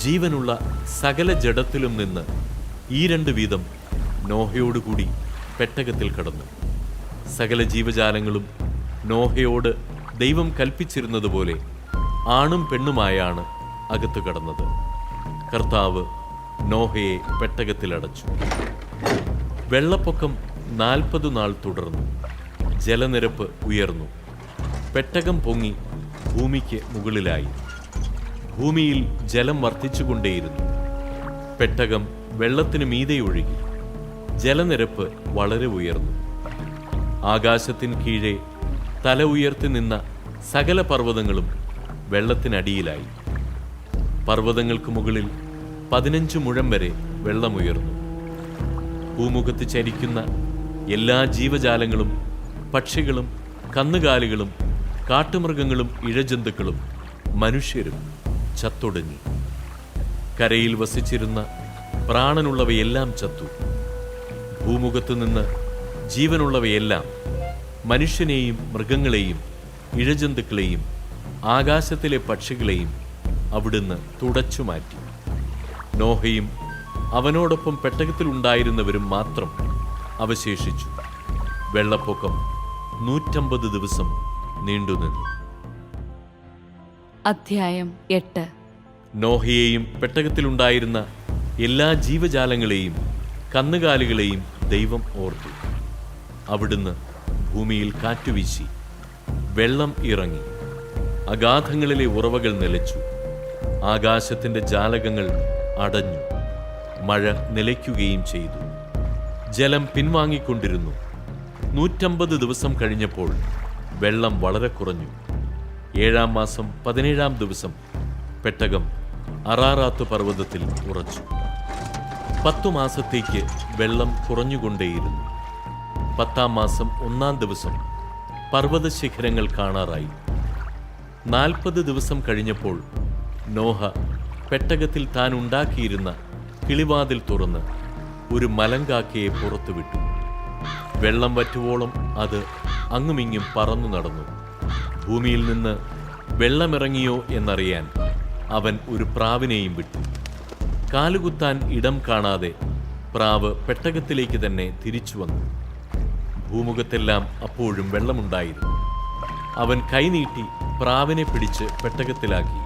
ജീവനുള്ള സകല ജഡത്തിലും നിന്ന് ഈ 2 വീതം നോഹയോടുകൂടി പെട്ടകത്തിൽ കടന്നു. സകല ജീവജാലങ്ങളും നോഹയോട് ദൈവം കൽപ്പിച്ചിരുന്നതുപോലെ ആണും പെണ്ണുമായാണ് അകത്ത് കടന്നത്. കർത്താവ് നോഹയെ പെട്ടകത്തിലടച്ചു. വെള്ളപ്പൊക്കം 40 നാൾ തുടർന്നു. ജലനിരപ്പ് ഉയർന്നു. പെട്ടകം പൊങ്ങി ഭൂമിക്ക് മുകളിലായി. ഭൂമിയിൽ ജലം വർദ്ധിച്ചുകൊണ്ടേയിരുന്നു. പെട്ടകം വെള്ളത്തിന് മീതെ ഒഴുകി. ജലനിരപ്പ് വളരെ ഉയർന്നു. ആകാശത്തിന് കീഴെ തല ഉയർത്തി നിന്ന സകല പർവ്വതങ്ങളും വെള്ളത്തിനടിയിലായി. പർവ്വതങ്ങൾക്ക് മുകളിൽ 15 മുഴം വരെ വെള്ളമുയർന്നു. ഭൂമുഖത്ത് ചരിക്കുന്ന എല്ലാ ജീവജാലങ്ങളും, പക്ഷികളും, കന്നുകാലികളും, കാട്ടുമൃഗങ്ങളും, ഇഴജന്തുക്കളും, മനുഷ്യരും ചത്തൊടുങ്ങി. കരയിൽ വസിച്ചിരുന്ന പ്രാണനുള്ളവയെല്ലാം ചത്തു. ഭൂമുഖത്തു നിന്ന് ജീവനുള്ളവയെല്ലാം, മനുഷ്യനെയും മൃഗങ്ങളെയും ഇഴജന്തുക്കളെയും ആകാശത്തിലെ പക്ഷികളെയും അവിടുന്ന് തുടച്ചു മാറ്റി. നോഹയും അവനോടൊപ്പം പെട്ടകത്തിലുണ്ടായിരുന്നവരും മാത്രം അവശേഷിച്ചു. വെള്ളപ്പൊക്കം 150 ദിവസം നീണ്ടുനിന്നു. അധ്യായം 8. നോഹയെയും പെട്ടകത്തിലുണ്ടായിരുന്ന എല്ലാ ജീവജാലങ്ങളെയും കന്നുകാലികളെയും ദൈവം ഓർത്തു. അവിടുന്ന് ഭൂമിയിൽ കാറ്റുവീശി. വെള്ളം ഇറങ്ങി. അഗാധങ്ങളിലെ ഉറവകൾ നിലച്ചു. ആകാശത്തിന്റെ ജാലകങ്ങൾ അടഞ്ഞു. മഴ നിലയ്ക്കുകയും ചെയ്തു. ജലം പിൻവാങ്ങിക്കൊണ്ടിരുന്നു. 150 ദിവസം കഴിഞ്ഞപ്പോൾ വെള്ളം വളരെ കുറഞ്ഞു. 7-ാം മാസം 17-ാം ദിവസം പെട്ടകം അറാറാത്ത് പർവ്വതത്തിൽ ഉറച്ചു. 10 മാസത്തേക്ക് വെള്ളം കുറഞ്ഞുകൊണ്ടേയിരുന്നു. 10-ാം മാസം 1-ാം ദിവസം പർവ്വത ശിഖരങ്ങൾ കാണാറായി. 40 ദിവസം കഴിഞ്ഞപ്പോൾ നോഹ പെട്ടകത്തിൽ താൻ ഉണ്ടാക്കിയിരുന്ന കിളിവാതിൽ തുറന്ന് ഒരു മലങ്കാക്കയെ പുറത്തുവിട്ടു. വെള്ളം വറ്റുവോളം അത് അങ്ങുമിങ്ങും പറന്നു നടന്നു. ഭൂമിയിൽ നിന്ന് വെള്ളമിറങ്ങിയോ എന്നറിയാൻ അവൻ ഒരു പ്രാവിനെയും വിട്ടു. കാലുകുത്താൻ ഇടം കാണാതെ പ്രാവ് പെട്ടകത്തിലേക്ക് തന്നെ തിരിച്ചു വന്നു. ഭൂമുഖത്തെല്ലാം അപ്പോഴും വെള്ളമുണ്ടായിരുന്നു. അവൻ കൈനീട്ടി പ്രാവിനെ പിടിച്ച് പെട്ടകത്തിലാക്കി.